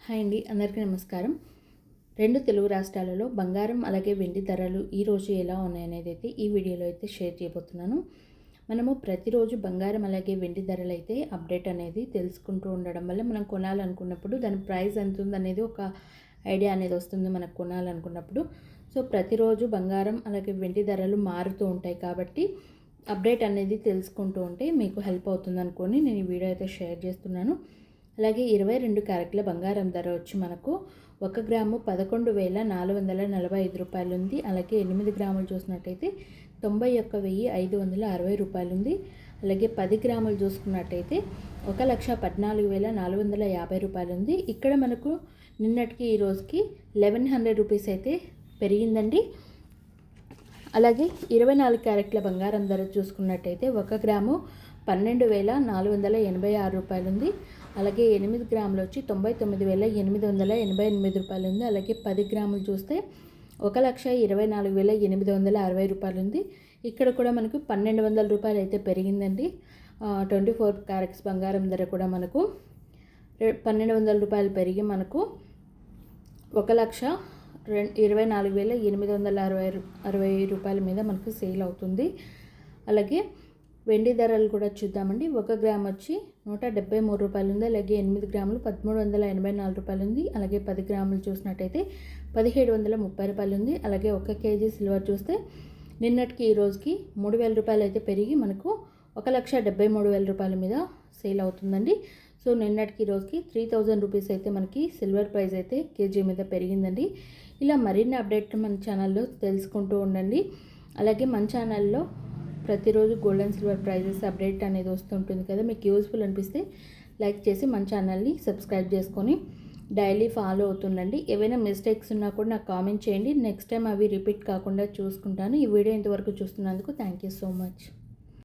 Hi అండి, అందరికీ నమస్కారం. 2 తెలుగు రాష్ట్రాలలో బంగారం అలాగే వెండి ధరలు ఈరోజు ఎలా ఉన్నాయనేది అయితే ఈ వీడియోలో అయితే షేర్ చేయబోతున్నాను. మనము ప్రతిరోజు బంగారం అలాగే వెండి ధరలు అయితే అప్డేట్ అనేది తెలుసుకుంటూ ఉండడం వల్ల మనం కొనాలనుకున్నప్పుడు దాని ప్రైస్ ఎంత ఉందనేది ఒక ఐడియా అనేది వస్తుంది మనకు కొనాలనుకున్నప్పుడు. సో ప్రతిరోజు బంగారం అలాగే వెండి ధరలు మారుతూ ఉంటాయి కాబట్టి అప్డేట్ అనేది తెలుసుకుంటూ ఉంటే మీకు హెల్ప్ అవుతుంది అనుకొని నేను ఈ వీడియో అయితే షేర్ చేస్తున్నాను. అలాగే 22 క్యారెట్ల బంగారం ధర వచ్చి మనకు 1 గ్రాము 11,445 రూపాయలు ఉంది. అలాగే 8 గ్రాములు చూసినట్టయితే 91,560 రూపాయలు ఉంది. అలాగే 10 గ్రాములు చూసుకున్నట్టయితే 1,14,450 రూపాయలు ఉంది. ఇక్కడ మనకు నిన్నటికి ఈ రోజుకి 1,100 రూపీస్ అయితే పెరిగిందండి. అలాగే 24 క్యారెట్ల బంగారం ధర చూసుకున్నట్టయితే 1 గ్రాము 12,486 రూపాయలు ఉంది. అలాగే 8 గ్రాములు వచ్చి 99,888 రూపాయలు ఉంది. అలాగే 10 గ్రాములు చూస్తే 1,24,860 రూపాయలు ఉంది. ఇక్కడ కూడా మనకు 1,200 రూపాయలు అయితే పెరిగిందండి. 24 క్యారెట్స్ బంగారం ధర కూడా మనకు 1,200 రూపాయలు పెరిగి మనకు 1,24,860 రూపాయల మీద మనకు సేల్ అవుతుంది. అలాగే వెండి ధరలు కూడా చూద్దామండి. 1 గ్రామ్ వచ్చి 173 రూపాయలు ఉంది. అలాగే 8 గ్రాములు 1,384 రూపాయలు ఉంది. అలాగే 10 గ్రాములు చూసినట్టయితే 1,730 రూపాయలు ఉంది. అలాగే 1 కేజీ సిల్వర్ చూస్తే నిన్నటికి ఈ రోజుకి 3,000 రూపాయలు అయితే పెరిగి మనకు 1,73,000 రూపాయల మీద సేల్ అవుతుందండి. సో నిన్నటికి ఈ రోజుకి 3,000 రూపీస్ అయితే మనకి సిల్వర్ ప్రైస్ అయితే కేజీ మీద పెరిగిందండి. ఇలా మరిన్ని అప్డేట్ మన ఛానల్లో తెలుసుకుంటూ ఉండండి. అలాగే మన ఛానల్లో ప్రతిరోజు gold and silver prices update అనేది వస్తుంటుంది కదా. మీకు యూస్ఫుల్ అనిపిస్తే లైక్ చేసి మన ఛానల్ని సబ్స్క్రైబ్ చేసుకొని డైలీ ఫాలో అవుతుండండి. ఏవైనా మిస్టేక్స్ ఉన్నా కూడా నాకు కామెంట్ చేయండి. నెక్స్ట్ టైం అవి రిపీట్ కాకుండా చూసుకుంటాను. ఈ వీడియో ఇంతవరకు చూస్తున్నందుకు థ్యాంక్ యూ సో మచ్.